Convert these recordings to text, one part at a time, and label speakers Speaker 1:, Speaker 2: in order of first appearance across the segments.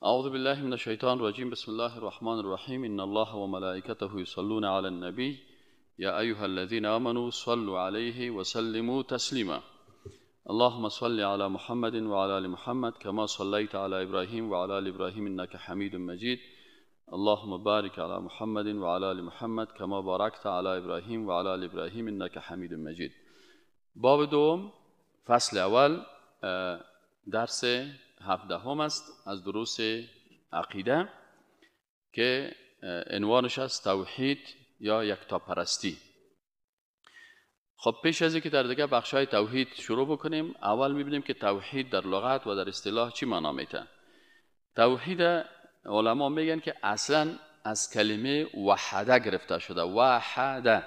Speaker 1: أعوذ بالله من الشيطان الرجيم. بسم الله الرحمن الرحيم. إن الله وملائكته يصلون على النبي يا أيها الذين آمنوا صلوا عليه وسلموا تسليما. اللهم صل على محمد وعلى آل محمد كما صليت على إبراهيم وعلى آل إبراهيم إنك حميد مجيد. اللهم بارك على محمد وعلى آل محمد كما باركت على إبراهيم وعلى آل إبراهيم إنك حميد مجيد. باب دوم فصل اول درس 17 است از دروس عقیده که عنوانش است توحید یا یکتاپرستی. خب پیش از اینکه در دیگه بخشای توحید شروع بکنیم، اول میبینیم که توحید در لغت و در اصطلاح چی معنا میده. توحید علما میگن که اصلا از کلمه وحده گرفته شده، وحده،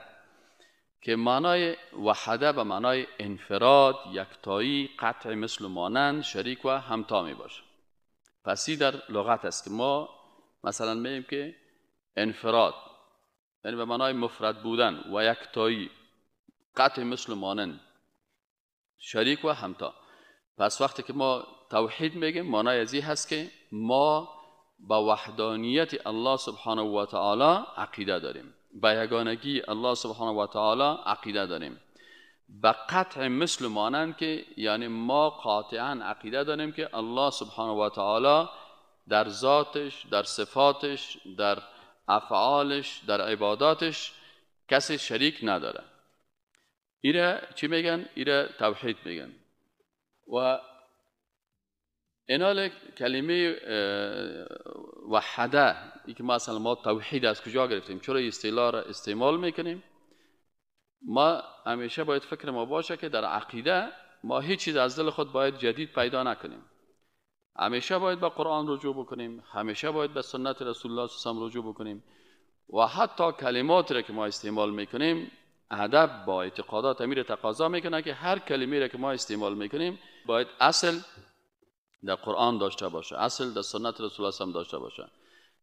Speaker 1: که معنای وحده به معنای انفراد، یکتایی، قطع، مثل مانند، شریک و همتا می باشه. پس این در لغت است که ما مثلا میگیم که انفراد یعنی به معنای مفرد بودن و یکتایی، قطع، مثل مانند، شریک و همتا. پس وقتی که ما توحید میگیم معنای ازی هست که ما با وحدانیت الله سبحانه و تعالی عقیده داریم، به یگانگی الله سبحانه و تعالی عقیده داریم، به قطع مثل مانند که یعنی ما قاطعا عقیده داریم که الله سبحانه و تعالی در ذاتش، در صفاتش، در افعالش، در عباداتش کسی شریک نداره. ایره چی میگن؟ ایره توحید میگن. و اینال کلمه وحده، ای که مثلا ما توحید از کجا گرفتیم، چرا اصطلاح را استعمال میکنیم؟ ما همیشه باید فکر ما باشه که در عقیده ما هیچ چیز از دل خود باید جدید پیدا نکنیم. همیشه باید به قرآن رجوع بکنیم، همیشه باید به سنت رسول الله صلی الله علیه و رجوع بکنیم و حتی کلمات را که ما استعمال میکنیم ادب با اعتقادات امیر تقاضا میکنه که هر کلمه را که ما استعمال میکنیم باید اصل در قرآن داشته باشه، اصل در سنت رسول الله هم داشته باشه.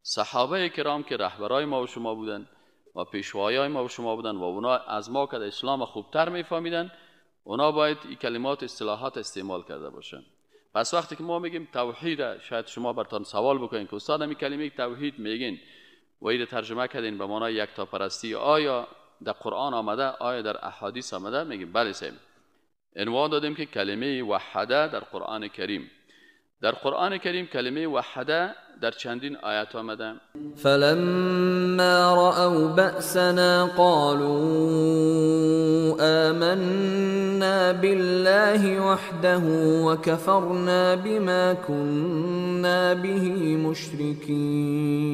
Speaker 1: صحابه کرام که رهبرای ما و شما بودن و پیشوایای ما و شما بودن و اونا از ما که اسلام خوبتر میفهمیدن، اونا باید این کلمات اصطلاحات استعمال کرده باشن. پس وقتی که ما میگیم توحید، شاید شما برتان سوال بکنین که استاد این کلمه توحید میگین و این ترجمه کردین به معنای یکتاپرستی، آیا در قرآن آمده، آیا در احادیث آمده؟ میگیم بله صاحب. عنوان دادیم که کلمه وحده در قرآن کریم، در قرآن کریم کلمه وحده در چندین آیات آمده.
Speaker 2: فلما رأوا بأسنا قالوا آمنا بالله وحده وكفرنا بما كنا به مشركين.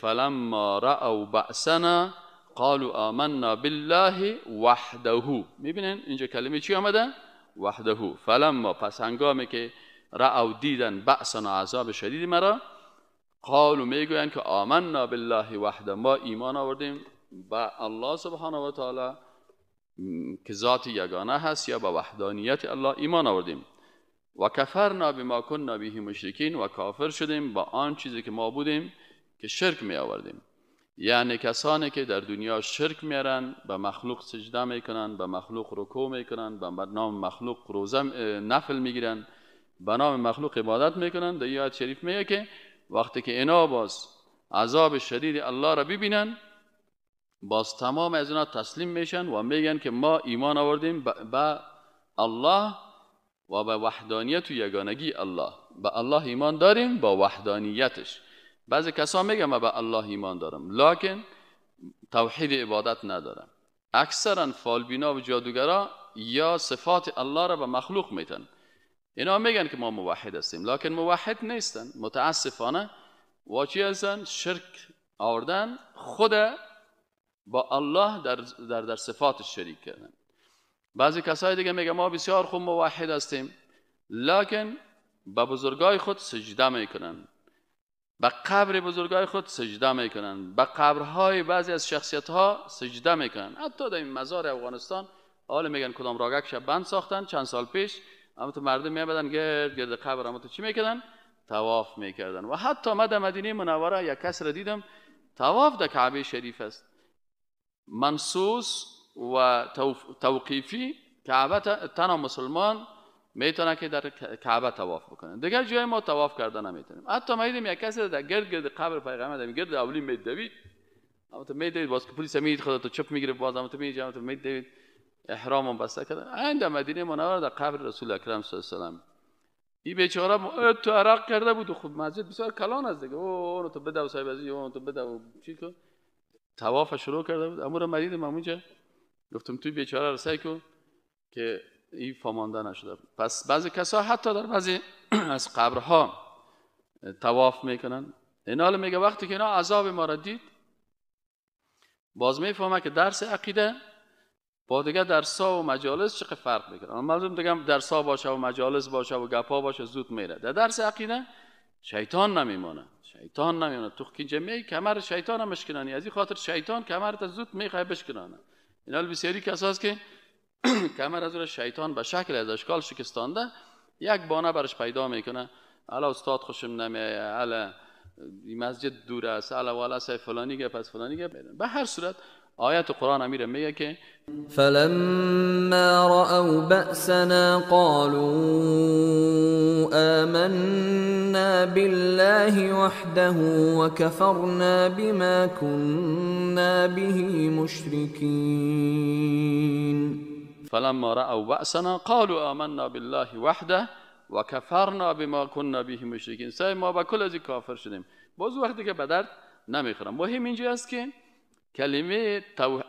Speaker 1: فلما رأوا بأسنا قالوا آمنا بالله وحده. میبینین اینجا کلمه چی آمده؟ وحده. فلما، پس هنگامی که رأوا دیدن بأسنا عذاب شدید مرا، قالوا میگویند که آمنا بالله وحده، ما ایمان آوردیم به الله سبحانه و تعالی که ذات یگانه هست یا به وحدانیت الله ایمان آوردیم. و کفرنا بما كنا به مشرکین، و کافر شدیم با آن چیزی که ما بودیم که شرک می آوردیم. یعنی کسانی که در دنیا شرک میارن، به مخلوق سجده میکنن، به مخلوق رکوع میکنن، به نام مخلوق روزه نفل میگیرن، به نام مخلوق عبادت میکنن، در آیه شریف میگه که وقتی که اینا باز عذاب شدید الله را ببینن، باز تمام از اینا تسلیم میشن و میگن که ما ایمان آوردیم به الله و به وحدانیت و یگانگی الله، به الله ایمان داریم با وحدانیتش. بعضی کسا میگن من به الله ایمان دارم لکن توحید عبادت ندارم. اکثرا فالبینا و جادوگرا یا صفات الله را به مخلوق میتن. اینا میگن که ما موحد هستیم لکن موحد نیستن، متاسفانه. و چی هستن؟ شرک آوردن، خود با الله در صفاتش شریک کردن. بعضی کسای دیگه میگن ما بسیار خوب موحد هستیم لکن به بزرگای خود سجده میکنن، به قبر بزرگای خود سجده میکنن، به قبرهای بعضی از شخصیت‌ها سجده میکنن. حتی در این مزار افغانستان حالا میگن کدام راگک شب بند ساختن چند سال پیش، اما تو مردم میبدن گرد قبر، اما تو چی میکردن؟ طواف میکردن. و حتی من در مدینه منوره یک کس را دیدم طواف در کعبه شریف است، منصوص و توقیفی. کعبه تنها مسلمان میتونه که در کعبه طواف بکنه. دیگر جای ما طواف کردن نمیتونیم. حتی ما دیدیم یک کسی در گرد قبر پیغمبر در گرد اولی میدوید، اما تو میدوید باز که پلیس میید خودت چپ میگیره، باز هم تو میجام تو میدوید احرامم بسته کرده. عند مدینه منوره در قبر رسول اکرم صلی الله علیه و آله این بیچاره تو عرق کرده بود و خود مسجد بسیار کلان است دیگه. اون تو بده و صاحب ازی اون تو بده و چی کو طواف شروع کرده بود. امور مدید مامونجا گفتم توی بیچاره رو سعی کن که این فهمانده نشده. پس بعضی کسا حتی در بعضی از قبرها طواف میکنن. این حال میگه وقتی که اینا عذاب ما را دید باز میفهمه که درس عقیده با دیگه درس‌ها و مجالس چقدر فرق میکنه. من لازم دیگه درس‌ها باشه و مجالس باشه و گپا باشه زود میره. در درس عقیده شیطان نمیمونه. شیطان نمیمونه. تو که جمعی کمر شیطان هم مشکنانی. از این خاطر شیطان کمرت زود میخواد بشکنانه. این حال بسیاری کساست که کمر از اون شیطان به شکل از اشکال شکستانده یک بانه برش پیدا میکنه. الا استاد خوشم نمیاد، الا این مسجد دور است، الا والا سه فلانی گپ پس فلانی گپ. به هر صورت آیات قرآن امیر میگه که
Speaker 2: فلما رأوا بأسنا قالوا آمنا بالله وحده وكفرنا بما كنا به مشركين.
Speaker 1: فلما رأوا بأسنا قالوا آمنا بالله وحده وكفرنا بما كنا به مشركين. سعی ما با کل از کافر شدیم. باز وقتی که به درد نمیخورم. مهم اینجا است که کلمه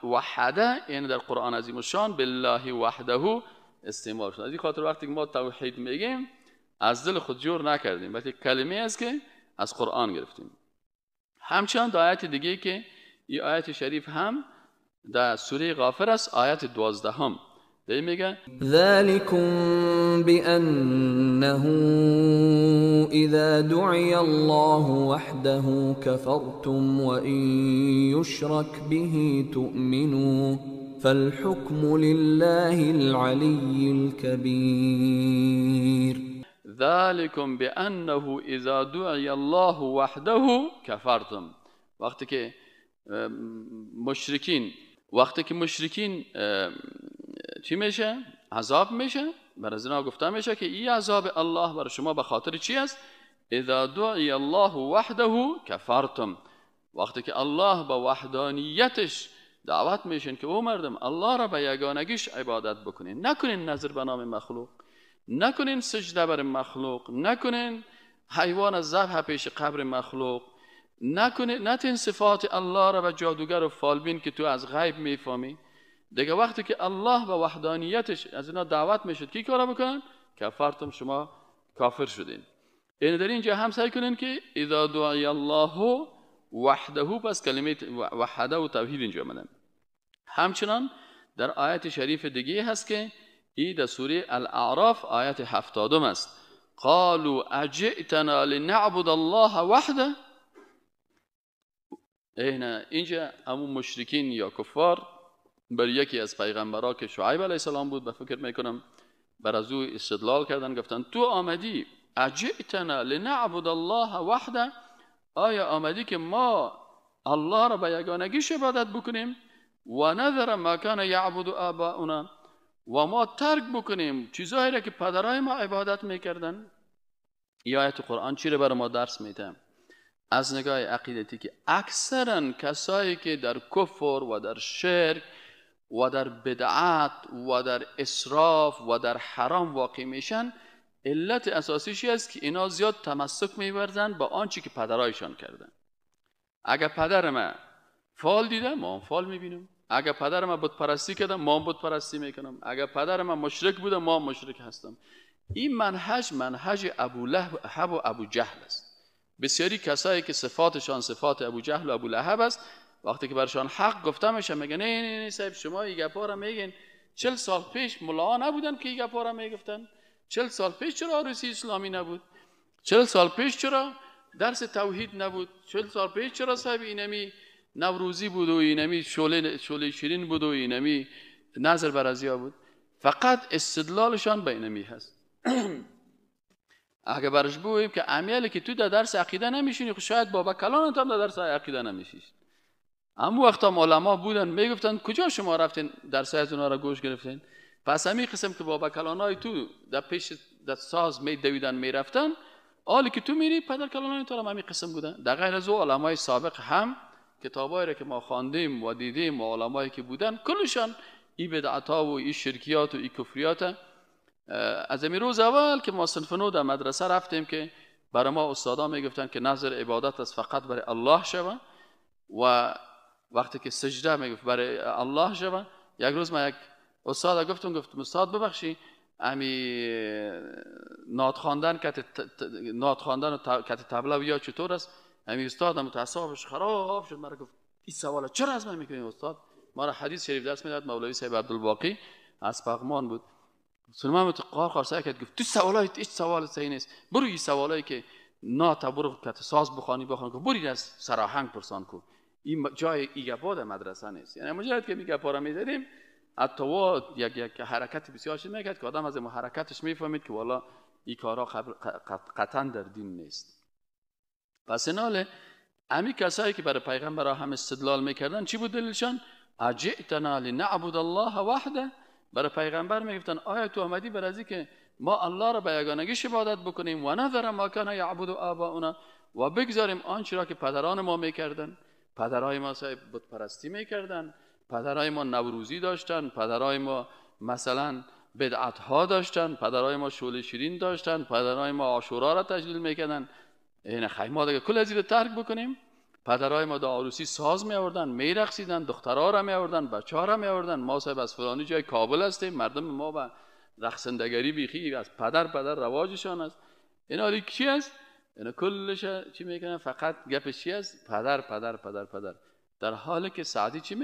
Speaker 1: وحده یعنی در قرآن عظیم الشان بالله وحده استعمال شده. از این خاطر وقتی که ما توحید میگیم از دل خود جور نکردیم، بلکه کلمه است که از قرآن گرفتیم. همچنان آیت دیگه که این آیت شریف هم در سوره غافر است، آیت 12 دی میگه
Speaker 2: ذلكم بأنه إذا دعي الله وحده كفرتم وإن يشرك به تؤمنوا فالحكم لله العلي الكبير.
Speaker 1: ذلكم بأنه إذا دعي الله وحده كفرتم. وقتی که مشرکین چی میشه؟ عذاب میشه. برای زنا گفته میشه که این عذاب الله برای شما به خاطر چی است؟ اذا دعی الله وحده کفرتم. وقتی که الله با وحدانیتش دعوت میشن که او مردم الله را به یگانگیش عبادت بکنین، نکنین نظر به نام مخلوق، نکنین سجده بر مخلوق، نکنین حیوان ذبح پیش قبر مخلوق، نتین صفات الله را به جادوگر و فالبین که تو از غیب میفهمی. دیگه وقتی که الله به وحدانیتش از اینا دعوت میشد کی کارا بکنن؟ کفرتم، شما کافر شدین. این در اینجا هم سعی کنین که اذا دعی الله وحده، پس کلمه وحده و توحید اینجا آمدن. همچنان در آیت شریف دیگه هست که این در سوره الاعراف آیت 70 است. قالوا اجئتنا لنعبد الله وحده. اینجا همون مشرکین یا کفار بر یکی از پیغمبرها که شعیب علیه السلام بود، به فکر میکنم بر از او استدلال کردن، گفتن تو آمدی اجئتنا لنعبد الله وحده، آیا آمدی که ما الله را به یگانگیش عبادت بکنیم و نذر ما کان یعبد آباؤنا، و ما ترک بکنیم چیزایی را که پدرای ما عبادت میکردن. این آیت قرآن چی را برای ما درس میده؟ از نگاه عقیدتی که اکثرا کسایی که در کفر و در شرک و در بدعت و در اسراف و در حرام واقع میشن، علت اساسیش است که اینا زیاد تمسک می‌ورزن با آنچه که پدرایشان کردن. اگر پدر ما فال دیده ما هم فال میبینیم، اگر پدر ما بت پرستی کرده ما هم بت پرستی میکنم، اگر پدر ما مشرک بوده ما هم مشرک هستم. این منهج ابو لهب و ابو جهل است. بسیاری کسایی که صفاتشان صفات ابو جهل و ابو لهب است، وقتی که برشان حق گفته میشه میگن نه صاحب شما این گپا را میگین 40 سال پیش ملا نبودن که این گپا را میگفتن؟ 40 سال پیش چرا عروسی اسلامی نبود؟ 40 سال پیش چرا درس توحید نبود؟ 40 سال پیش چرا صاحب اینمی نوروزی بود و اینمی شعله شیرین بود و اینمی نظر بر ازیا بود؟ فقط استدلالشان به اینمی هست. اگه برش بگوییم که امیالی که تو در درس عقیده نمیشینی، خب شاید بابا کلان هم در درس عقیده نمیشید. اما وقتا علما بودن میگفتن کجا شما رفتین درس از اونا را گوش گرفتین؟ پس همین قسم که بابا کلانای تو در پیش در ساز می دویدن میرفتن، حالی که تو میری پدر کلانای تو هم همین قسم بودن. در غیر از او علمای سابق هم کتابایی را که ما خواندیم و دیدیم و علمایی که بودن کلشان این بدعت‌ها و این شرکیات و این کفریات. از این روز اول که ما صنف نو در مدرسه رفتیم که برای ما استادا میگفتن که نظر عبادت است فقط برای الله شود و وقتی که سجده میگفت برای الله شود. یک روز ما یک استاد گفتم استاد ببخشی امی نعت خواندن و کت تبله یا چطور است؟ امی استاد متعصبش خراب شد، مرا گفت این سوالا چرا از من میکنی استاد؟ ما را حدیث شریف درس میداد، مولوی صاحب عبدالباقی از پغمان بود. سلمان قار سعی کرد گفت تو سوالات هیچ سوال صحیح نیست، برو این سوالایی که نعت برو کت ساز بخوانی گفت برید از سراهنگ پرسان کو، این جای ایگپا در مدرسه نیست. یعنی مجرد که میگپا را میزدیم حتی یک حرکت بسیار شد میکرد که آدم از این حرکتش میفهمید که والا این کارا قطعا در دین نیست. پس ایناله امی کسایی که برای پیغمبر هم استدلال میکردن چی بود دلیلشان؟ اجئتنا لنعبد الله وحده. برای پیغمبر میگفتن آیا تو آمدی برای از که ما الله را به یگانگیش عبادت بکنیم و نذر ما کان یعبد آباؤنا و بگذاریم آنچه را که پدران ما میکردن. پدرای ما صاحب بت پرستی میکردن، پدرای ما نوروزی داشتن، پدرای ما مثلا بدعت ها داشتن، پدرای ما شعله شیرین داشتن، پدرای ما عاشورا را تجلیل میکردن. این خیمه دیگه کل از این ترک بکنیم. پدرای ما در عروسی ساز می آوردن، می رقصیدن، دخترها را می آوردن، بچه‌ها را می آوردن. ما صاحب از فلانی جای کابل هستیم، مردم ما با رقصندگری بیخی از پدر رواجشان است. اینا چی است؟ اینا کلش چی میکنن؟ فقط گپش چی است؟ پدر پدر پدر پدر. در حالی که سعدی چی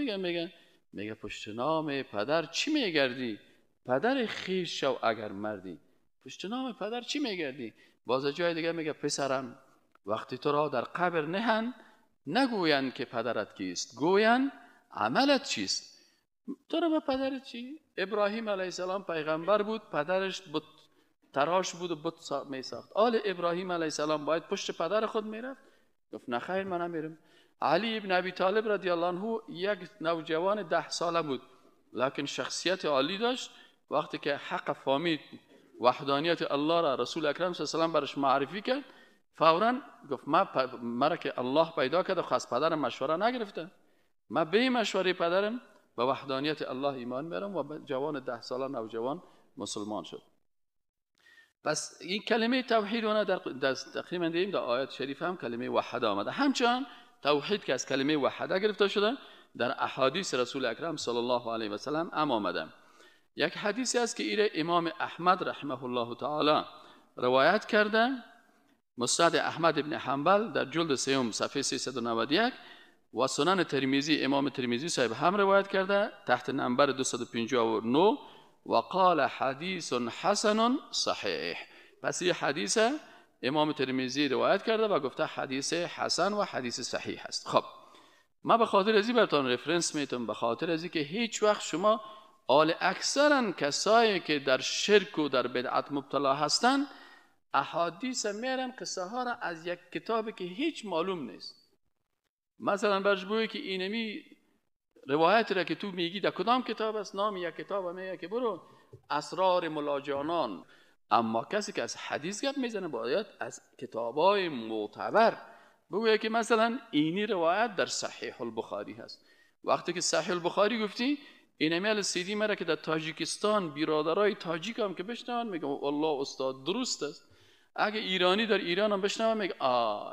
Speaker 1: میگه پشت نام پدر چی میگردی؟ پدر خویش شو اگر مردی. پشت نام پدر چی میگردی؟ باز جای دیگه میگه پسرم وقتی تو را در قبر نهند نگویند که پدرت کیست، گویند عملت چیست. تو را به پدرت چی؟ ابراهیم علیه السلام پیغمبر بود، پدرش بت تراش بود و بت می ساخت. آل ابراهیم علیه السلام باید پشت پدر خود میرفت؟ گفت نه خیر من نمیرم. علی ابن ابی طالب رضی الله عنه یک نوجوان 10 ساله بود لکن شخصیت عالی داشت. وقتی که حق فهمید وحدانیت الله را رسول اکرم صلی الله علیه و آله برش معرفی کرد، فوراً گفت مرا که الله پیدا کرده خاص پدرم مشوره نگرفته، من به مشوره پدرم به وحدانیت الله ایمان میارم و جوان 10 ساله نوجوان مسلمان شد. پس این کلمه توحید اون در تقریبا دیدیم در آیات شریف هم کلمه وحده آمده. همچنان توحید که از کلمه وحده گرفته شده در احادیث رسول اکرم صلی الله علیه و سلم هم آمده. یک حدیثی است که ایره امام احمد رحمه الله تعالی روایت کرده، مسند احمد ابن حنبل در جلد 3 صفحه 391 و سنن ترمذی امام ترمذی صاحب هم روایت کرده تحت نمبر 259 و قال حدیث حسن صحیح. پس این حدیث امام ترمذی روایت کرده و گفته حدیث حسن و حدیث صحیح است. خب ما به خاطر ازی براتون رفرنس میتونم، به خاطر ازی که هیچ وقت شما آل اکثرا کسایی که در شرک و در بدعت مبتلا هستن احادیث میارن قصه ها را از یک کتابی که هیچ معلوم نیست. مثلا برجبوی که اینمی روایت را که تو میگی در کدام کتاب است؟ نام یک کتاب میگه که برو اسرار ملاجانان. اما کسی که از حدیث گپ میزنه باید از کتابای معتبر بگویه که مثلا اینی روایت در صحیح البخاری هست. وقتی که صحیح البخاری گفتی اینمی السیدی مرا که در تاجیکستان برادرای تاجیک هم که بشنون میگم والله استاد درست است. اگه ایرانی در ایران هم بشنوه میگه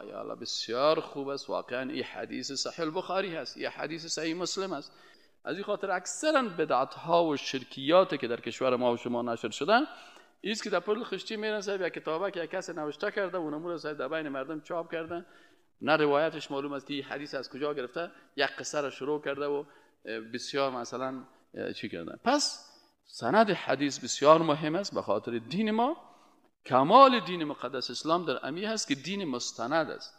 Speaker 1: یالا بسیار خوب است، واقعا این حدیث صحیح البخاری هست، این حدیث صحیح مسلم است. از این خاطر اکثرا بدعت ها و شرکیات که در کشور ما و شما نشر شدن ایست که در پل خشتی میرن صاحب یک کتابه که یک کس نوشته کرده و اونمون صاحب در بین مردم چاپ کرده، نه روایتش معلوم است که این حدیث از کجا گرفته، یک قصه را شروع کرده و بسیار مثلا چی کردن. پس سند حدیث بسیار مهم است به خاطر دین ما. کمال دین مقدس اسلام در امی هست که دین مستند است.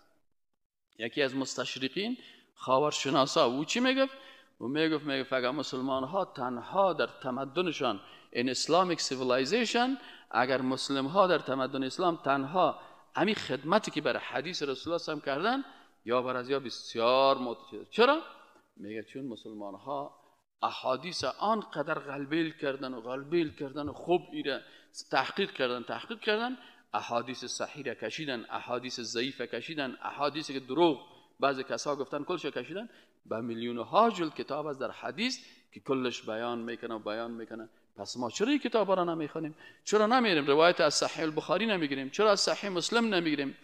Speaker 1: یکی از مستشرقین خاورشناسا او چی میگفت؟ او میگفت فقط مسلمان ها تنها در تمدنشان in Islamic civilization، اگر مسلم ها در تمدن اسلام تنها امی خدمتی که برای حدیث رسول الله هم کردن یا بر از یا بسیار متفاوت. چرا؟ میگه چون مسلمان ها احادیث آنقدر غلبیل کردن و خوب ایره تحقیق کردن احادیث صحیح را کشیدن، احادیث ضعیف کشیدن، احادیثی که دروغ بعضی کسا گفتن کلش کشیدن. با میلیون‌ها جلد کتاب است در حدیث که کلش بیان میکنه. پس ما چرا این کتابا را نمیخونیم؟ چرا نمیریم روایت از صحیح البخاری نمیگیریم؟ چرا از صحیح مسلم نمیگیریم؟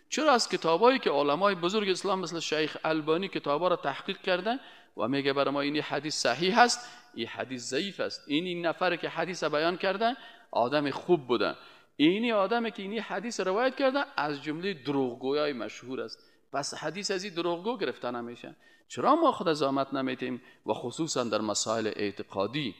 Speaker 1: چرا از کتابایی که علمای بزرگ اسلام مثل شیخ البانی کتابا را تحقیق کرده و میگه برای ما این حدیث صحیح است، این حدیث ضعیف است، این نفر که حدیث بیان کرده آدم خوب بوده، اینی آدمی که این حدیث روایت کرده از جمله دروغگویای مشهور است، پس حدیث از این دروغگو گرفته نمیشه. چرا ما خود زحمت نمیتیم؟ و خصوصا در مسائل اعتقادی.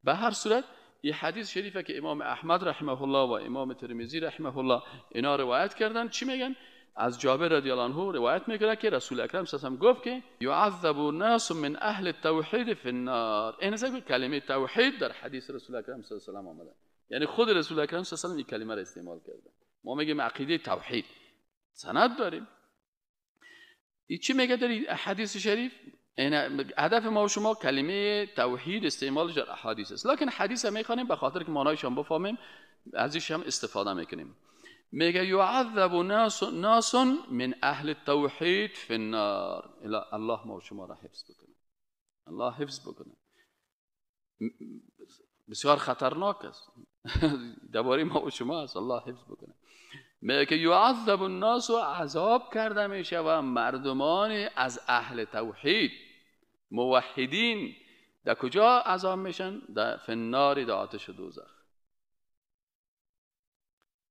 Speaker 1: به هر صورت این حدیث شریفه که امام احمد رحمه الله و امام ترمذی رحمه الله اینا روایت کردن، چی میگن؟ از جابر رضی الله عنه روایت میکنه که رسول اکرم صلی الله علیه و آله گفت که یعذب الناس من اهل التوحید فی النار. این از کلمه توحید در حدیث رسول اکرم صلی الله علیه و آله آمده، یعنی خود رسول اکرم صلی الله علیه و آله این کلمه را استعمال کرده. ما میگیم عقیده توحید، سند داریم. این چی میگه در حدیث شریف؟ این هدف ما و شما کلمه توحید استعمالش در احادیث است، لکن حدیث هم میخوانیم به خاطر که معنایش هم بفهمیم، ازش هم استفاده میکنیم. میگه یعذب ناس من اهل التوحید فی النار. الله ما و شما را حفظ بکنه، الله حفظ بکنه. بسیار خطرناک است درباره ما و شما است، الله حفظ بکنه. میگه یعذب الناس، عذاب کرده میشه و مردمان از اهل توحید موحدین در کجا عذاب میشن؟ در فی النار، در آتش دوزخ.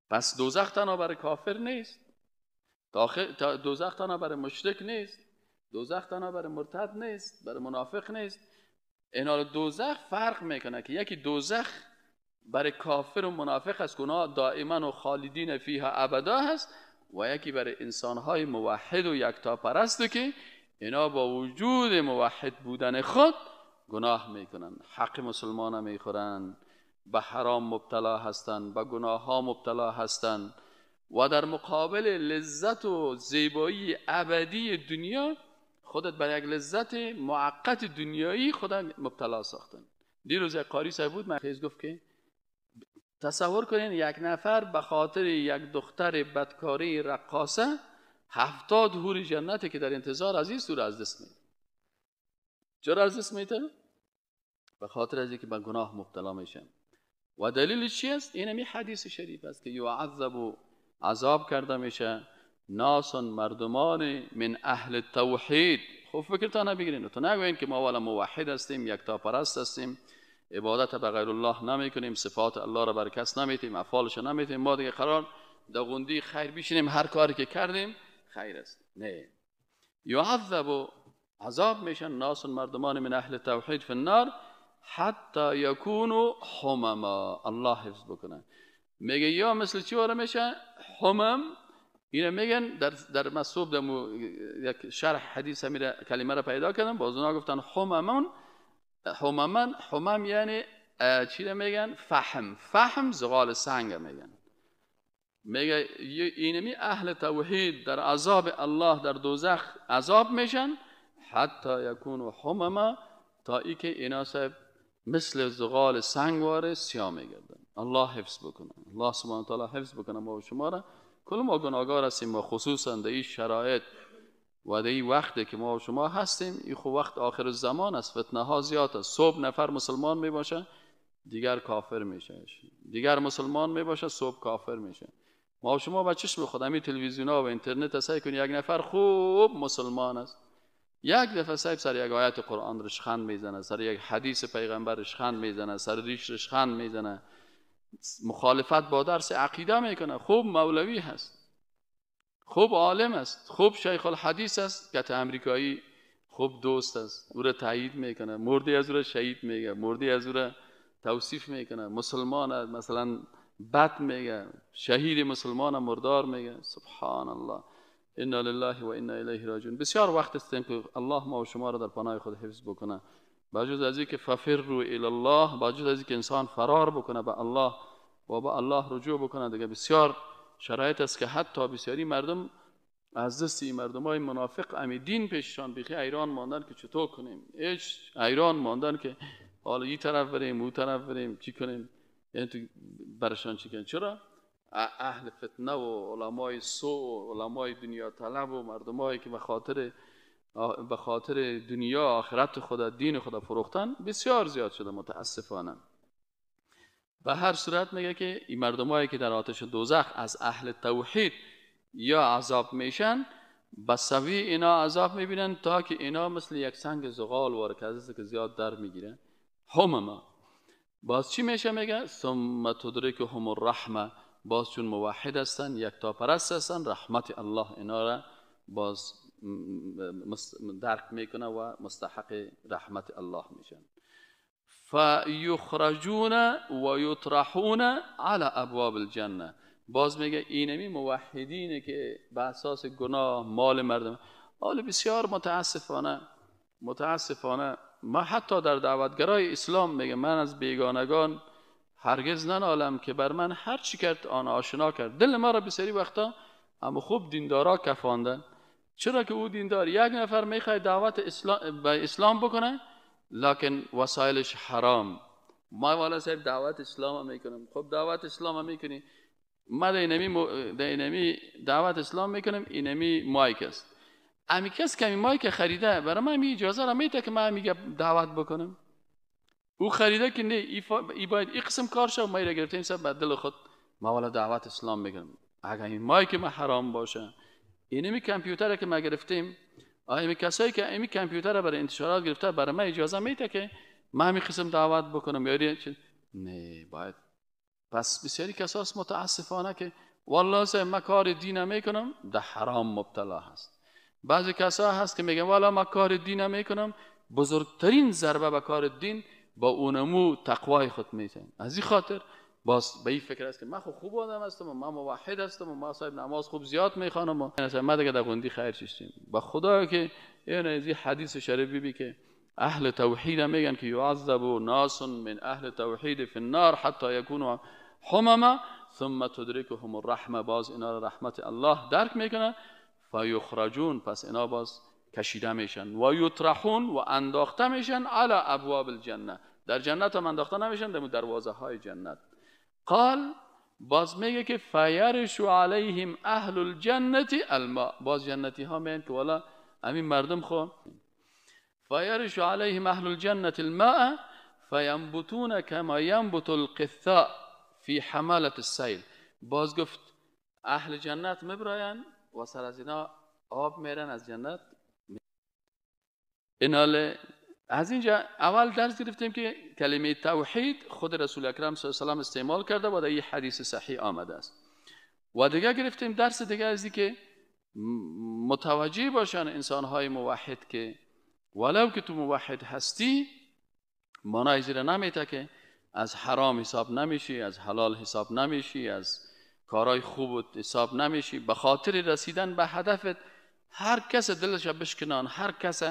Speaker 1: پس دوزخ تنها برای کافر نیست، دوزخ تنها برای مشرک نیست، دوزخ تنها برای مرتد نیست، برای منافق نیست. اینا دوزخ فرق میکنه که یکی دوزخ برای کافر و منافق است، گناه دائما و خالدین فیها ابدا هست، و یکی برای انسانهای موحد و یکتاپرست که اینا با وجود موحد بودن خود گناه میکنن، حق مسلمان میخورن، به حرام مبتلا هستند، به گناه ها مبتلا هستند، و در مقابل لذت و زیبایی ابدی دنیا خودت برای یک لذت موقت دنیایی خودت مبتلا ساختن. دیروز یک قاری صاحب بود، من گفت که تصور کنین یک نفر به خاطر یک دختر بدکاری رقاصه 70 حور جنتی که در انتظار از این سور از دست میده. چرا از دست میده؟ به خاطر از اینکه به گناه مبتلا میشن. و دلیلش چی است؟ این همین حدیث شریف است که یعذب و عذاب کرده میشه ناس، مردمان من اهل التوحید. خب فکرتان نبگیرین، تو نگوین که ما والا موحد هستیم، یکتا پرست هستیم، عبادت به غیر الله نمیکنیم، صفات الله را بر کس نمیتیم، افعالش نمیتیم، ما دیگه قرار دغوندی خیر بشینیم، هر کاری که کردیم خیر است. نه، یعذب و عذاب میشن ناس، مردمان من اهل التوحید فی النار حتی یکونوا حمما. الله حفظ بکنه. میگه یا مثل چی واره میشه؟ حمم. اینا میگن در مصوب یک شرح حدیث همین کلمه را پیدا کردن، باز اونا گفتن حمم یعنی چی را میگن؟ فحم زغال سنگ میگن. میگه اینمی اهل توحید در عذاب الله در دوزخ عذاب میشن حتی یکونوا حمما، تا ای که اینا صاحب مثل زغال سنگواره سیاه میگردن. الله حفظ بکنه، الله سبحانه و تعالی حفظ بکنه ما و شما را. کل ما گناهگار هستیم و خصوصا در این شرایط و در این وقتی که ما و شما هستیم، این خب وقت آخر الزمان است، فتنه ها زیاد است. صبح نفر مسلمان میباشه دیگر کافر میشه، دیگر مسلمان میباشه صبح کافر میشه. ما و شما با چشم خود همین تلویزیون ها و اینترنت سعی کنید یک نفر خوب مسلمان است، یک دفعه صاحب سر یک آیت قرآن رشخند میزنه، سر یک حدیث پیغمبر رشخند میزنه، سر ریش رشخند میزنه، مخالفت با درس عقیده میکنه. خوب مولوی هست، خوب عالم است، خوب شیخ الحدیث است، که امریکایی خوب دوست است، او را تایید میکنه، مردی از او را شهید میگه، مردی از او را توصیف میکنه، مسلمان است مثلا بد میگه، شهید مسلمان مردار میگه. سبحان الله، انا لله و انا الیه راجعون. بسیار وقت است که الله ما و شما را در پناه خود حفظ بکنه. با جز از اینکه ففروا الی الله، با جز از اینکه انسان فرار بکنه به الله و به الله رجوع بکنه، دیگه بسیار شرایط است که حتی بسیاری مردم از دست این مردمای منافق امی دین پیششان بیخی ایران ماندن که چطور کنیم، هیچ ایران ماندن که حالا این طرف بریم اون طرف بریم چی کنیم، یعنی تو برشان چی کنیم. چرا؟ اهل فتنه و علمای سوء و علمای دنیا طلب و مردمایی که به خاطر دنیا آخرت خدا دین خدا فروختن بسیار زیاد شده متاسفانه. و هر صورت میگه که این مردمایی که در آتش دوزخ از اهل توحید یا عذاب میشن، به سوی اینا عذاب میبینن تا که اینا مثل یک سنگ زغال ورکزه که زیاد در میگیرن. همما باز چی میشه؟ میگه ثم تدرکهم الرحمه، باز چون موحد هستن یکتا پرست هستن رحمت الله اینا را باز درک میکنه و مستحق رحمت الله میشن. فیخرجون و یطرحون علی ابواب الجنه، باز میگه اینمی موحدینه که به اساس گناه مال مردم. حال بسیار متاسفانه ما حتی در دعوتگرای اسلام میگه من از بیگانگان هرگز ننالم که بر من هر چی کرد آن آشنا کرد. دل ما را بسیاری وقتا اما خوب دیندارا کفاندن. چرا که او دیندار یک نفر میخواد دعوت به اسلام بکنه لکن وسایلش حرام. ما والا صاحب دعوت اسلام میکنم. خب دعوت اسلام میکنی، ما اینمی دعوت اسلام میکنم، اینمی مایک است. امی کس که مایک خریده برای من اجازه را میده که من میگه دعوت بکنم. او خریده که نه ای باید این قسم کار شه و ما را گرفتیم سب به دل خود ما والا دعوت اسلام میکنم. اگر این مایک ما حرام باشه، اینمی کامپیوتر که ما گرفتیم، امی کسایی که امی کامپیوتر برای انتشارات گرفته برای من اجازه میده که من همین قسم دعوت بکنم یا نه باید. پس بسیاری کساست متاسفانه که والله سه ما کار دین میکنم در حرام مبتلا هست. بعضی کسا هست که میگن والا ما کار دین میکنم، بزرگترین ضربه به کار دین با اونمو تقوای خود میزنن. از این خاطر باز به این فکر است که من خوب آدم هستم و من موحد هستم و ما صاحب نماز خوب زیاد میخوانم و ما دیگه در گوندی خیر چشتیم. با خدا که این از این حدیث شریف بی که اهل توحید میگن که یعذب ناس من اهل توحید فی النار حتی یکونوا حمما ثم تدرکهم الرحمه، باز اینا را رحمت الله درک میکنه. فیخرجون، پس اینا باز کشیده میشن، و یطرحون و انداخته میشن علی ابواب الجنه، در جنت هم انداخته نمیشن در دروازه های جنت. قال باز میگه که فیرش علیهم اهل الجنه الماء، باز جنتی ها میگن که والا همین مردم خو فیرش علیهم اهل الجنه الماء فینبتون کما ینبت القثاء فی حمالة السیل، باز گفت اهل جنت میبراین و سر از اینا آب میرن از جنت. ایناله از اینجا اول درس گرفتیم که کلمه توحید خود رسول اکرم صلی الله علیه و آله استعمال کرده و در این حدیث صحیح آمده است. و دیگه گرفتیم درس دیگه از که متوجه باشن انسان‌های موحد که ولو که تو موحد هستی مانای زیر نمیته که از حرام حساب نمیشی، از حلال حساب نمیشی، از کارهای خوب حساب نمیشی. به خاطر رسیدن به هدفت هر کس دلش بشکنان، هر کس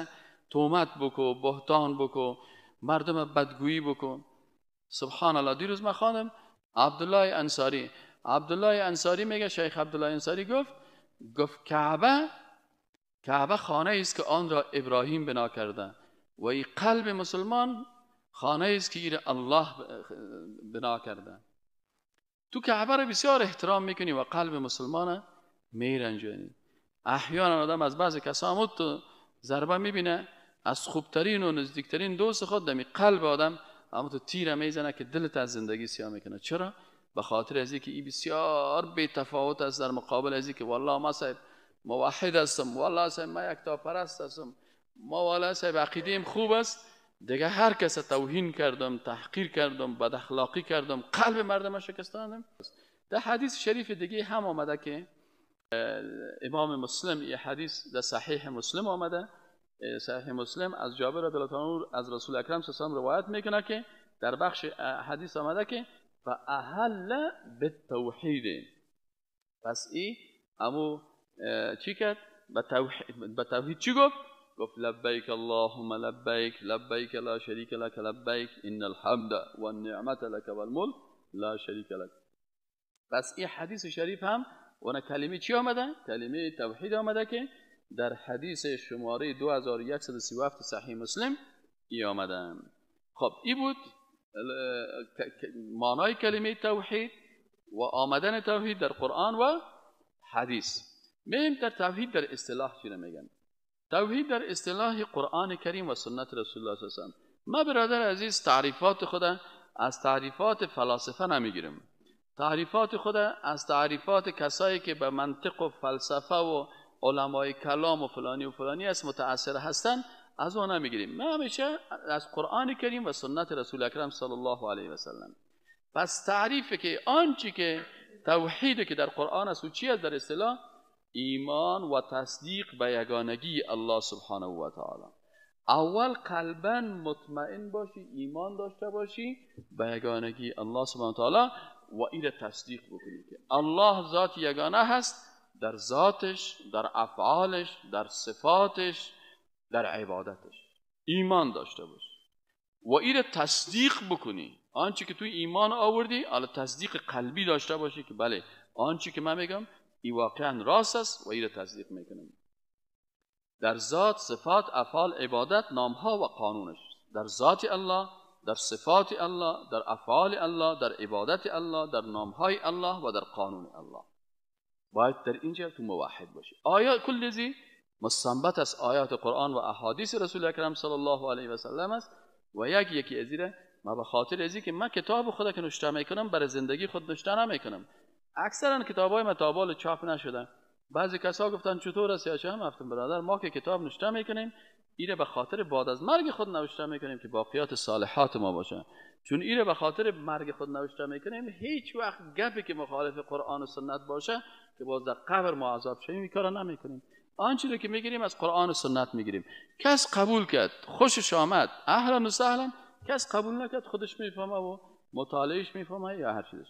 Speaker 1: تهمت بکو، بهتان بکو، مردم بدگویی بکو. سبحان الله. دیروز ما خواندم عبدالله انصاری میگه، شیخ عبدالله انصاری گفت کعبه خانه است که آن را ابراهیم بنا کرده و این قلب مسلمان خانه است که این الله بنا کرده. تو کعبه را بسیار احترام میکنی و قلب مسلمان میرنجانی. احیانا آدم از بعض کسا تو ضربه میبینه، از خوبترین و نزدیکترین دوست خود دمی قلب آدم اما تو تیر میزنه که دلت از زندگی سیاه میکنه. چرا؟ به خاطر از اینکه این بسیار بی تفاوت است در مقابل از اینکه والله ما صاحب موحد هستم، والله صاحب ما یکتا پرست هستم، ما والله صاحب عقیدیم خوب است، دیگه هر کس توهین کردم، تحقیر کردم، بد اخلاقی کردم، قلب مردم شکستاندم. در حدیث شریف دیگه هم آمده که امام مسلم این حدیث در صحیح مسلم آمده، صحیح مسلم از جابر رضی الله عنه از رسول اکرم صلی الله علیه و آله روایت میکنه که در بخش حدیث آمده که فاهل بالتوحید، پس این امو چی کرد؟ به توحید چی گفت؟ گفت لبیک اللهم لبیک لبیک لا شریک لک لبیک ان الحمد والنعمت لک والملک لا شریک لک. پس این حدیث شریف هم اون کلمه چی آمده؟ کلمه توحید آمده که در حدیث شماره 2137 صحیح مسلم ای آمده. خب این بود معنای کلمه توحید و آمدن توحید در قرآن و حدیث. میم در توحید در اصطلاح چی میگن؟ توحید در اصطلاح قرآن کریم و سنت رسول الله صلی الله علیه و سلم. ما برادر عزیز تعریفات خود از تعریفات فلاسفه نمیگیرم، تعریفات خود از تعریفات کسایی که به منطق و فلسفه و علمای کلام و فلانی است متأثر هستند از اون نمیگیریم. ما همیشه از قرآن کریم و سنت رسول اکرم صلی الله علیه و سلم. پس تعریف که آنچه که توحید که در قرآن است و چی است در اصطلاح؟ ایمان و تصدیق به یگانگی الله سبحانه و تعالی. اول قلبا مطمئن باشی، ایمان داشته باشی به یگانگی الله سبحانه و تعالی و این تصدیق بکنی که الله ذات یگانه هست در ذاتش، در افعالش، در صفاتش، در عبادتش. ایمان داشته باش و این تصدیق بکنی. آنچه که توی ایمان آوردی حالا تصدیق قلبی داشته باشی که بله آنچه که من میگم این واقعا راست است و این تصدیق میکنم. در ذات، صفات، افعال، عبادت، نامها و قانونش، در ذات الله، در صفات الله، در افعال الله، در عبادت الله، در نامهای الله و در قانون الله. باید در اینجا تو موحد باشی. آیات کل چیزی مستنبط از آیات قرآن و احادیث رسول اکرم صلی الله علیه و سلم است و یکی از اینا ما به خاطر ازی که من کتاب خدا که نوشته میکنم برای زندگی خود نوشته نمیکنم. اکثرا کتابای مطابال چاپ نشده. بعضی کسا گفتن چطور است یا چه هم گفتم برادر ما که کتاب نوشته میکنیم ایره به خاطر بعد از مرگ خود نوشته میکنیم که باقیات صالحات ما باشه. چون ایره به خاطر مرگ خود نوشته میکنیم هیچ وقت گپی که مخالف قرآن و سنت باشه که باز در قبر ما عذاب شویم این کارا نمیکنیم. آنچه رو که میگیریم از قرآن و سنت میگیریم. کس قبول کرد خوشش آمد اهلا و سهلا، کس قبول نکرد خودش میفهمه و مطالعهش میفهمه یا هر چیزش.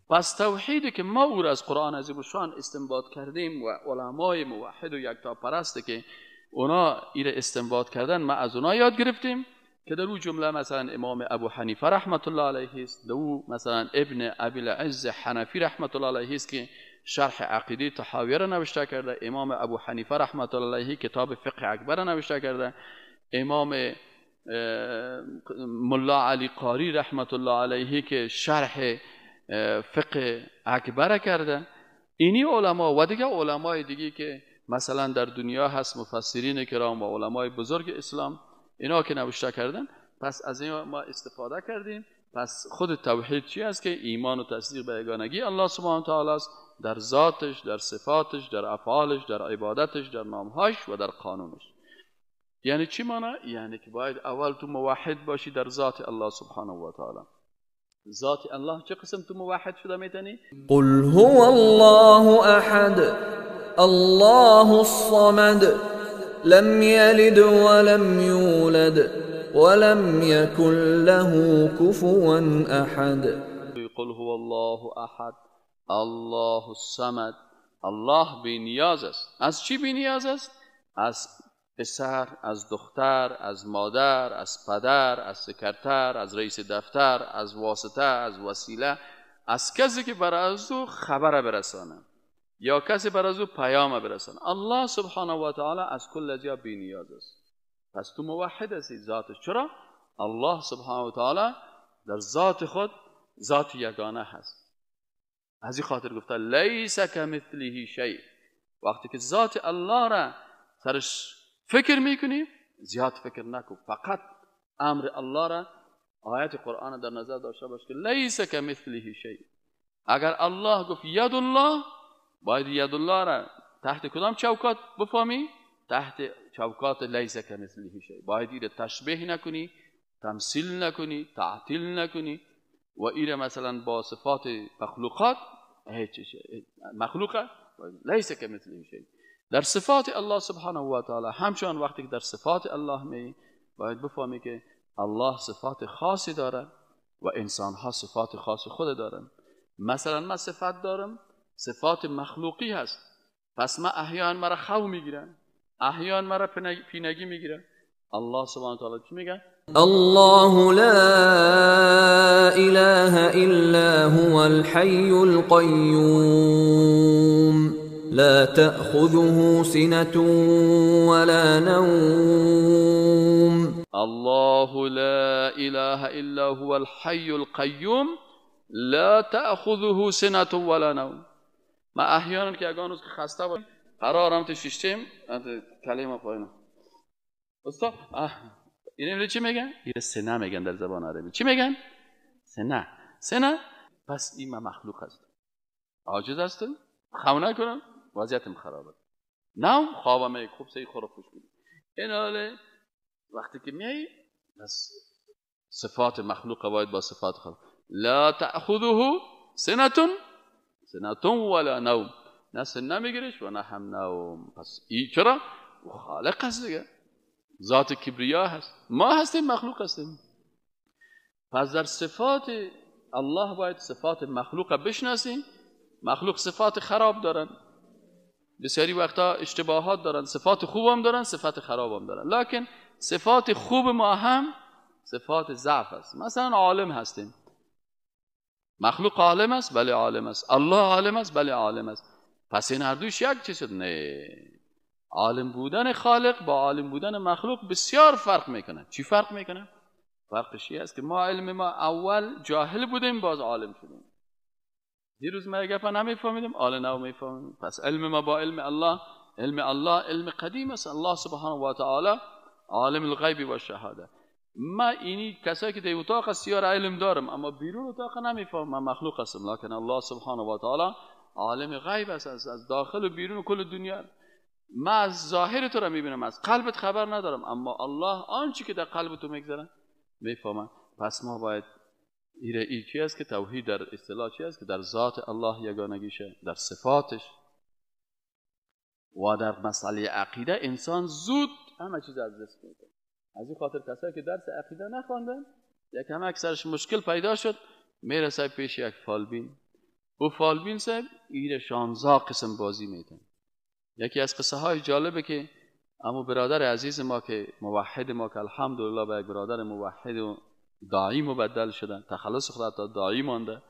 Speaker 1: پس توحیدی که ما او را از قرآن عظیم الشان استنباط کردیم و علمای موحد و یکتا پرسته که اونا ایره استنباط کردن ما از اونا یاد گرفتیم که در او جمله مثلا امام ابو حنیفه رحمت الله علیه است، در او مثلا ابن ابی العز حنفی رحمت الله علیه است که شرح عقیده طحاویه را نوشته کرده، امام ابو حنیفه رحمت الله علیه کتاب فقه اکبر را نوشته کرده، امام ملا علی قاری رحمت الله علیه که شرح فقه اکبر کرده. اینی علما و دیگه علمای دیگه که مثلا در دنیا هست مفسرین کرام و علمای بزرگ اسلام اینا که نوشته کردن. پس از این ما استفاده کردیم. پس خود توحید چی است؟ که ایمان و تصدیق به یگانگی الله سبحانه و تعالی است در ذاتش، در صفاتش، در افعالش، در عبادتش، در نامهاش و در قانونش. یعنی چی معنی؟ یعنی که باید اول تو موحد باشی در ذات الله سبحانه و تعالی. ذات الله چه قسم تو موحد شده میتونی؟
Speaker 2: قل هو الله احد الله الصمد لم يلد ولم يولد ولم يكن له كفوا احد.
Speaker 1: قل هو الله احد الله الصمد. الله بی نیاز است. از چی بی نیاز است؟ از پسر، از دختر، از مادر، از پدر، از سکرتر، از رئیس دفتر، از واسطه، از وسیله، از کسی که برای از او خبر برسانه یا کسی برای از او پیام برسانه. الله سبحانه و تعالی از کل جا بی نیاز است. پس تو موحد هستی ذاتش. چرا؟ الله سبحانه و تعالی در ذات خود ذات یگانه هست. از این خاطر گفته لیس کمثله شیء. وقتی که ذات الله را سرش فکر میکنی زیاد فکر نکن، فقط امر الله را آیت قرآن در نظر داشته باش که لیس کمثله شیء. اگر الله گفت ید الله باید ید الله را تحت کدام چوکات بفهمی؟ تحت چوکات لیس کمثله شیء. باید این تشبیه نکنی، تمثیل نکنی، تعطیل نکنی و این مثلا با صفات مخلوقات مخلوقه لیس کمثله شیء. در صفات الله سبحانه و تعالی همچنان وقتی که در صفات الله می باید بفهمی که الله صفات خاصی داره و انسان ها صفات خاص خود دارن. مثلا من صفات دارم، صفات مخلوقی هست، پس من احیان مرا خو میگیرن، احیان مرا پینگی میگیرن. الله سبحانه و تعالی چی میگه؟
Speaker 2: الله لا اله الا هو الحي القيوم لا تأخذه سنة ولا نوم
Speaker 1: الله لا اله الا هو الحي القیوم لا تأخذه سنة ولا نوم. من احیانا که اگه روز که خسته باشم قرارم تو شیشتم انت کلمه پایین استاد اینو چی میگن؟ اینو سنه میگن در زبان عربی. چی میگن؟ سنه. پس این مخلوق هست، عاجز هستم، خواب نکنم، وضعیتم خرابه. نوم خوابم خوب سری خورا خوش بود. این حاله وقتی که میایی بس صفات مخلوق باید با صفات خالق. لا تأخذه سنة ولا نوم. نه سنه میگیرش و نه هم نوم. پس این چرا؟ خالق هست دیگه، ذات کبریا هست، ما هستیم مخلوق هستیم. پس در صفات الله باید صفات مخلوق بشناسیم. مخلوق صفات خراب دارن، بسیاری وقتا اشتباهات دارن، صفات خوب هم دارن، صفات خراب هم دارن. لکن صفات خوب ما هم صفات ضعف است. مثلا عالم هستیم، مخلوق عالم است، بله عالم است. الله عالم است، بله عالم است. پس این هر دوش یک چیز شد؟ نه، عالم بودن خالق با عالم بودن مخلوق بسیار فرق میکنه. چی فرق میکنه؟ فرقش این است که ما علم ما اول جاهل بودیم، باز عالم شدیم. دیروز ما گپا نمیفهمیدیم، حالا نو میفهمیم. پس علم ما با علم الله، علم قدیم است. الله سبحانه و تعالی عالم الغیب و شهاده. ما اینی کسایی که در اتاق سیار علم دارم اما بیرون اتاق نمیفهمم، من مخلوق هستم. لکن الله سبحانه و تعالی عالم غیب است، از داخل و بیرون و کل دنیا. ما از ظاهر تو را میبینم، از قلبت خبر ندارم، اما الله آنچه که در قلب تو میگذره میفهمم. پس ما باید این چی است که توحید در اصطلاح چی است که در ذات الله یگانگیشه، در صفاتش و در مسئله عقیده انسان زود همه چیز از دست میده. از این خاطر کسایی که درس عقیده نخواندن یک همه اکثرش مشکل پیدا شد، میرسه پیش یک فالبین. او فالبین صاحب این 16 قسم بازی میتن. یکی از قصه های جالبه که اما برادر عزیز ما که موحد ما که الحمدلله به یک برادر موحد و داعی مبدل شدن، تخلص خدا تا داعی مانده.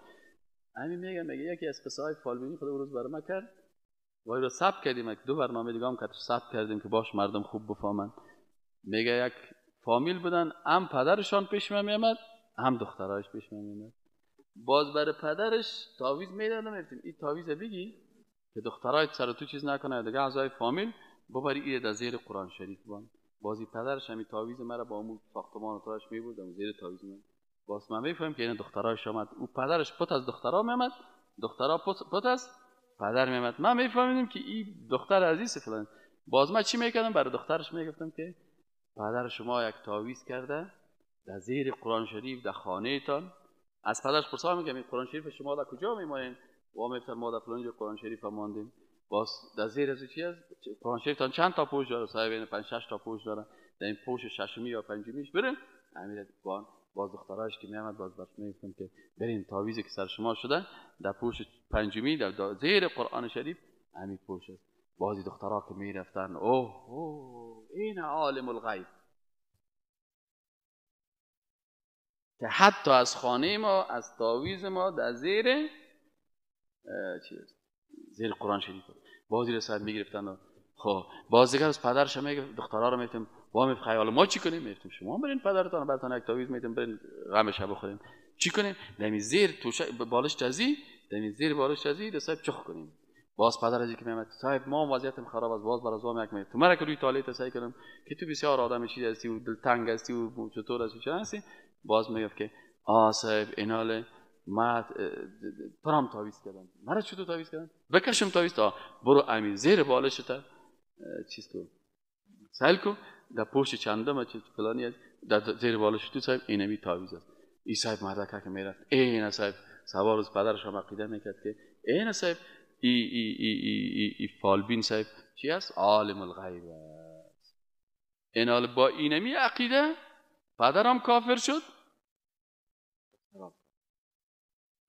Speaker 1: همین میگه یکی از قصه های فالبینی خدا روز برام کرد و این رو ثبت کردیم. یک 2 برنامه دیگه هم که ثبت کردیم که باش مردم خوب بفهمن. میگه یک فامیل بودن، هم پدرشان پیش میامد هم دخترایش پیش میامد. باز برای پدرش تعویض میدادم، این تعویض بگی که دخترایت سر تو چیز نکنه، دیگه اعضای فامیل ببری این در زیر قرآن شریف بان. بازی پدرش همین تعویض مرا با اون ساختمان تاش میبردم زیر تعویض من. باز من میفهم که این دخترایش آمد، او پدرش پت از دخترا میامد، دخترا پت از پدر میامد. من میفهمیدم که این دختر عزیز فلان. باز من چی میکردم؟ برای دخترش میگفتم که پدر شما یک تعویض کرده در زیر قرآن شریف در خانه تان. از پدرش پرسیدم میگم این قرآن شریف شما در کجا میمونین؟ و میگفتن ما در فلان جا قرآن شریف ماندیم. باز در زیر از چی است؟ قرآن شریف تان چند تا پوش داره؟ صاحب این 5 6 تا پوش داره. در این پوش ششمی یا پنجمیش بریم امیر بان. باز دختراش که میامد باز برش میگفتم که بریم تعویضی که سر شما شده در پوش پنجمی در زیر قرآن شریف همین پوش است. بعضی دخترها که میرفتن اوه این عالم الغیب که حتی از خانه ما از تعویض ما در زیر زیر قرآن شریف بعضی رسال میگرفتن. خب باز دیگر از پدرش میگفت دخترها رو میگفتم با می خیال ما چی کنیم؟ میگفتم شما برین پدرتون براتون یک تعویض میدم برین غمش بخورین. چی کنیم؟ دمی زیر توش بالش تزی دمی زیر بالش تزی رسال چخ کنیم. باز پدر از اینکه میگفت صاحب ما وضعیتم خراب است، باز برای زوام یک میگفت تو مرا که روی تالیت سعی کنم که تو بسیار آدم چیزی هستی و دلتنگ هستی و چطور هستی چه هستی. باز میگفت که صاحب ایناله ما پرام تعویض کردم. مرا چطور تعویض کردن؟ بکشم تعویض تا برو امین زیر بالش تا چیز کو سال کو در پشت چندم چه فلانی در زیر بالش تو صاحب اینمی تعویض است. این صاحب مردا که میرفت این صاحب سوار از پدرش هم عقیده میکرد که این صاحب ای فالبین صاحب چی است؟ عالم الغیب است. اینال با اینمی عقیده پدرم کافر شد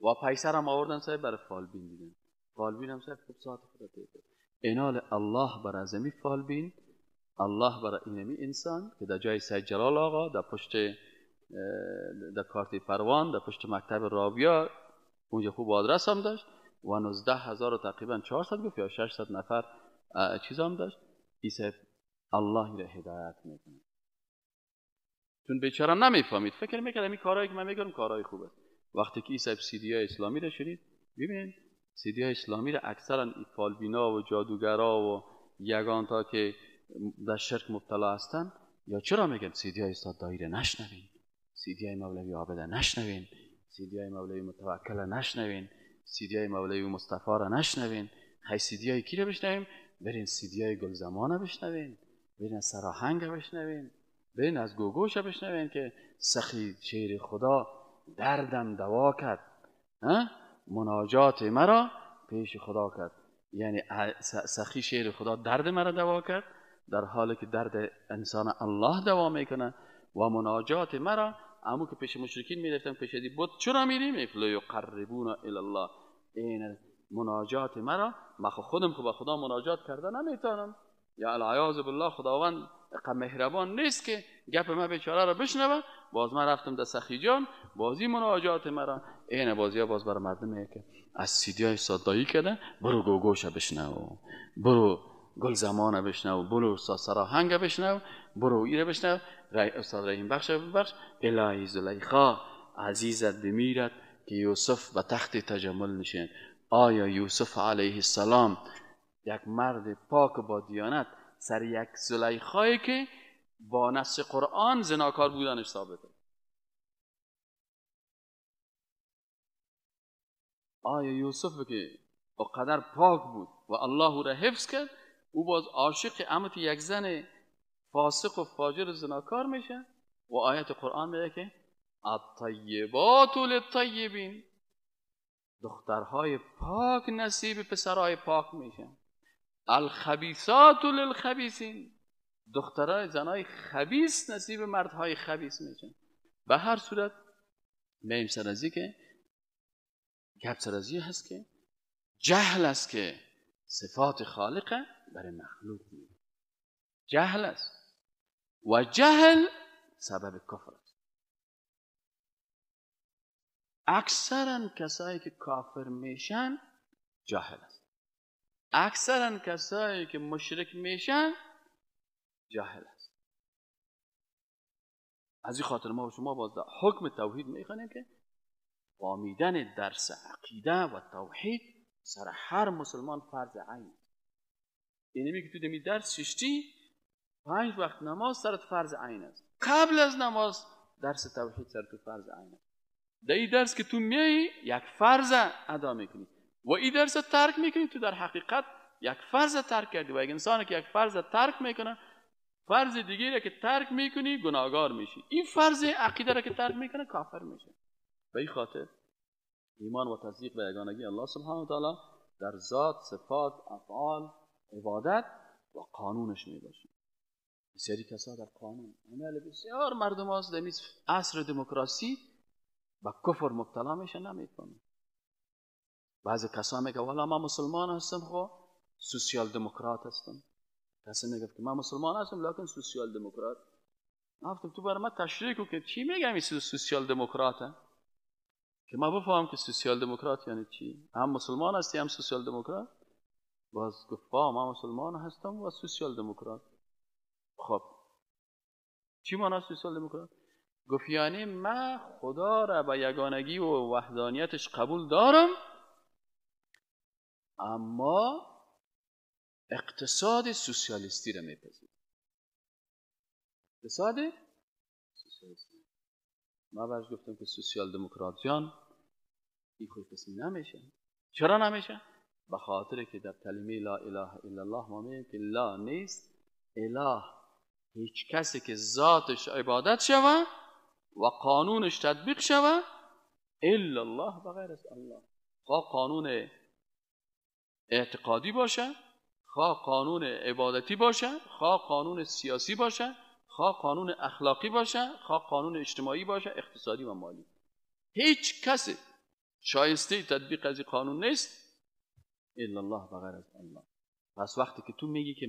Speaker 1: و پیسرم آوردن صاحب برای فالبین دیدن. فالبین هم صاحب خوب ساعت خدا تیده. اینال الله برای ازمی فالبین، الله برای اینمی انسان که در جای سید جلال آقا در پشت در کارت پروان در پشت مکتب رابیا اونجا خوب آدرس هم داشت. و 19,000 تقریبا 400 گفت یا 600 نفر چیز هم داشت. عیسی الله را هدایت میکنه. چون بیچاره نمیفهمید، فکر میکرد این کارهایی که من میگم کارهای خوبه. وقتی که عیسی سیدیای اسلامی را شنید، ببینید سیدیای اسلامی را اکثرا فالبینا و جادوگرا و یگانتا که در شرک مبتلا هستند، یا چرا میگم سیدیای استاد دایی را نشنوین، سیدیای مولوی عابد نشنوین، سیدیای مولوی متوکل نشنوین، سیدیای مولوی مصطفی را نشنوین، خی سیدیای کی را بشنویم؟ برین سیدیای گلزمان را بشنوین، برین سراهنگ را بشنوین، برین از گوگوش را بشنوین که سخی شیر خدا دردم دوا کرد، مناجات مرا پیش خدا کرد. یعنی سخی شیر خدا درد مرا دوا کرد، در حالی که درد انسان الله دوا میکنه. و مناجات مرا همون که پیش مشرکین میرفتن پیش دی بود چرا میریم؟ لیقربونا الی الله. این مناجات مرا، من خودم که با خدا مناجات کرده نمیتونم، یا العیاذ بالله خداوند مهربان نیست که گپ ما بیچاره را بشنوه. باز من رفتم در سخی جان بازی مناجات مرا، این بازی ها باز برای مردمه که از سیدیای صدایی کرده، برو گوگوش بشنو، برو گل زمان بشنو، برو استاد سراهنگ بشنو، برو ایره بشنو، استاد رحیم بخش ببخش. الهی زلیخا عزیزت بمیرد که یوسف به تخت تجمل نشین. آیا یوسف علیه السلام یک مرد پاک با دیانت سر یک زلیخایی که با نص قرآن زناکار بودنش ثابته؟ آیا یوسف که با قدر پاک بود و الله او را حفظ کرد، او باز عاشق امت یک زن فاسق و فاجر زناکار میشه؟ و آیت قرآن میگه که الطیبات للطیبین، دخترهای پاک نصیب پسرهای پاک میشن. الخبیثات للخبیثین، دخترای زنای خبیث نصیب مردهای خبیث میشن. به هر صورت میم سرازی که گپ سرازی هست که جهل است که صفات خالقه برای مخلوق میده، جهل است و جهل سبب کفر است. اکثرا کسایی که کافر میشن جاهل است، اکثرا کسایی که مشرک میشن جاهل است. از این خاطر ما و شما باز حکم توحید میخوانیم که فهمیدن درس عقیده و توحید سر هر مسلمان فرض عین است. یعنی که تو دمی درس ششتی 5 وقت نماز سرت فرض عین است، قبل از نماز درس توحید سر تو فرض عین است. در این درس که تو میایی یک فرض ادا میکنی و این درس ترک میکنی، تو در حقیقت یک فرض ترک کردی. و یک انسانی که یک فرض ترک میکنه، فرض دیگه را که ترک میکنی گناهگار میشی. این فرض عقیده را که ترک میکنه کافر میشه. به این خاطر ایمان و تصدیق به یگانگی الله سبحانه و تعالی در ذات، صفات، افعال، عبادت و قانونش میباشیم. بسیاری کسا در قانون عمل بسیار مردم هست در عصر دموکراسی با کفر مبتلا میشه نمیتونه. بعضی کسا میگه والا من مسلمان هستم، خب سوسیال دموکرات هستم. کسی میگه که من مسلمان هستم لیکن سوسیال دموکرات. گفتم تو برای من تشریح کن که چی میگم این سوسیال دموکراته، که ما بفهم که سوسیال دموکرات یعنی چی. هم مسلمان هستی هم سوسیال دموکرات؟ باز گفت من مسلمان هستم و سوسیال دموکرات. خب چی معنی سوسیال دموکرات؟ گفت یعنی من خدا را به یگانگی و وحدانیتش قبول دارم، اما اقتصاد سوسیالیستی را میپذیرم. اقتصاد سوسیالیستی. ما برش گفتم که سوسیال دموکرات جان این خوی قسمی نمیشه. چرا نمیشه؟ به خاطر که در کلمه لا اله الا الله ما میگیم که لا نیست، اله هیچ کسی که ذاتش عبادت شوه و قانونش تطبیق شوه الا الله، بغیر از الله. خواه قانون اعتقادی باشه، خواه قانون عبادتی باشه، خواه قانون سیاسی باشه، خواه قانون اخلاقی باشه، خواه قانون اجتماعی باشه، اقتصادی و مالی، هیچ کسی شایسته تطبیق از این قانون نیست الا الله، بغیر از الله. پس وقتی که تو میگی که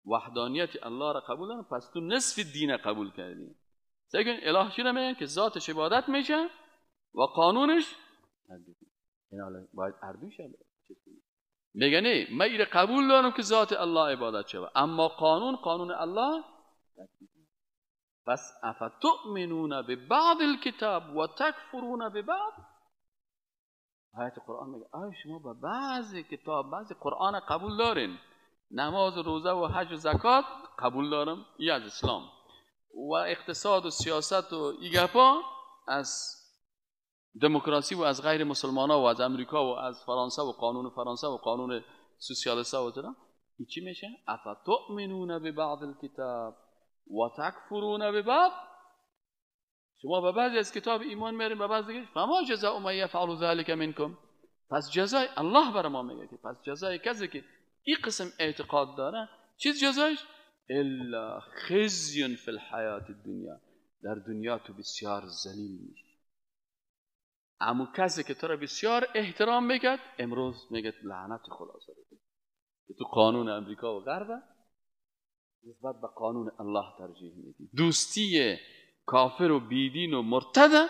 Speaker 1: وحدانیت الله را قبول دارم، پس تو نصف دین قبول کردی. سیگن اله چی را میگن؟ که ذاتش عبادت میشه و قانونش تطبیق. این حالا باید اردوش میگه نه من این قبول دارم که ذات الله عبادت شود، اما قانون الله. پس افتؤمنون ببعض الکتاب و تکفرون ببعض. آیت قرآن میگه آیا شما به بعضی کتاب بعضی قرآن قبول دارین، نماز و روزه و حج و زکات قبول دارم، این از اسلام، و اقتصاد و سیاست و ایگپا از دموکراسی و از غیر مسلمان ها و از امریکا و از فرانسه و قانون فرانسه و قانون سوسیالیست و چرا این چی میشه؟ افتؤمنون ببعض الکتاب و تکفرون ببعض. شما به بعضی از کتاب ایمان میارین، به بعض دیگه فما جزاء من یفعل ذلک منکم. پس جزای الله برای ما میگه که پس جزای کسی که این قسم اعتقاد داره چیز جزایش؟ الا خزی فی الحیات الدنیا، در دنیا تو بسیار ذلیل میشی. اما کسی که تو را بسیار احترام میکرد امروز میگه لعنت خدا سر تو قانون امریکا و غرب نسبت به قانون الله ترجیح میدی. دوستی کافر و بیدین و مرتد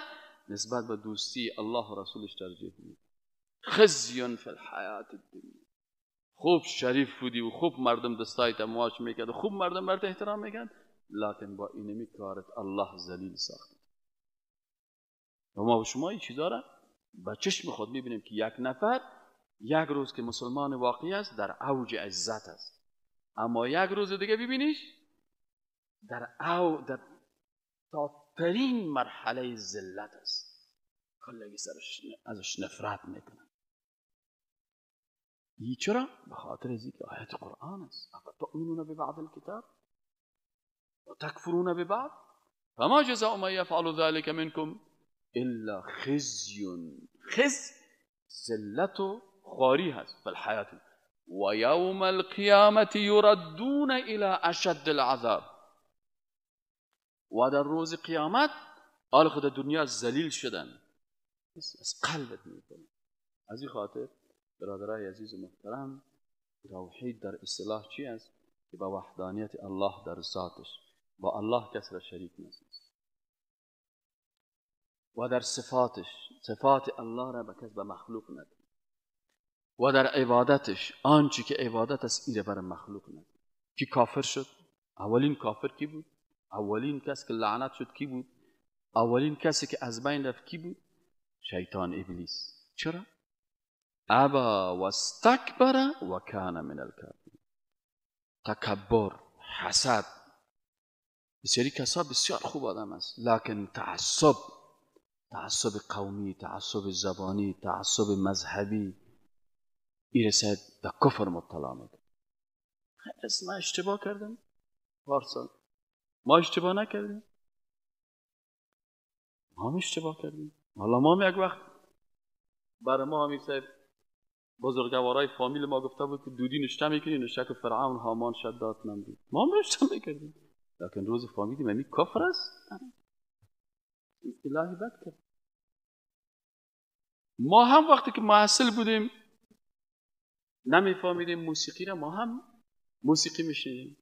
Speaker 1: نسبت به دوستی الله و رسولش ترجیح میدی. خزی فی الحیات الدنیا. خوب شریف بودی و خوب مردم دستایت امواج میکرد و خوب مردم برات احترام میکرد، لکن با اینمی کارت الله ذلیل ساخت. و ما و شما این چیزا را با چشم خود میبینیم که یک نفر یک روز که مسلمان واقعی است در اوج عزت است، اما یک روز دیگه ببینیش در ترین مرحله ذلت است، کلگی سرش ازش نفرت میکنن. این چرا؟ به خاطر از اینکه آیت قرآن است. افتؤمنون ببعض الکتاب و تکفرون ببعض فما جزاء من یفعل ذلک منکم الا خزی. خزی ذلت و خواری هست. فالحیات و یوم القیامت یردون الى اشد العذاب. و در روز قیامت آل خود دنیا ذلیل شدن، از قلبت میکنه. از این خاطر برادرای عزیز و محترم، توحید در اصطلاح چی است؟ که با وحدانیت الله در ذاتش با الله کس را شریک نیست، و در صفاتش صفات الله را به کس به مخلوق ندید، و در عبادتش آنچه که عبادت است ایره بر مخلوق ندید. کی کافر شد؟ اولین کافر کی بود؟ اولین کس که لعنت شد کی بود؟ اولین کسی که از بین رفت کی بود؟ شیطان ابلیس. چرا؟ ابا و استکبر و کان من الکافرین. تکبر، حسد. بسیاری کسا بسیار خوب آدم است، لکن تعصب قومی، تعصب زبانی، تعصب مذهبی ایرسد به کفر مبتلا میکنه. خیلی ما اشتباه کردیم پارسال، ما اشتباه نکردیم، ما هم اشتباه کردیم. حالا ما هم یک وقت برای ما همی صاحب بزرگوارای فامیل ما گفته بود که دودی نشته میکنی، نشته که فرعون هامان شداد نمدید، ما هم نشته میکردیم، لیکن روز فامیلی منی کفر است. الهی بد کرد. ما هم وقتی که محصل بودیم نمیفهمیدیم موسیقی را، ما هم موسیقی میشنیدیم،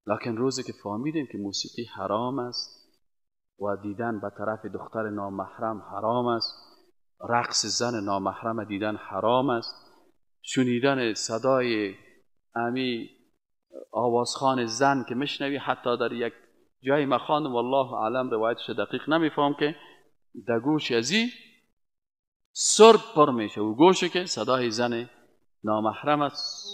Speaker 1: لیکن روزی که فهمیدیم که موسیقی حرام است و دیدن به طرف دختر نامحرم حرام است، رقص زن نامحرم دیدن حرام است، شنیدن صدای امی آوازخوان زن که میشنوی حتی در یک جای مخان والله اعلم روایتش دقیق نمیفهم که در گوش ازی سرب پر میشه و گوشه که صدای زن نامحرم است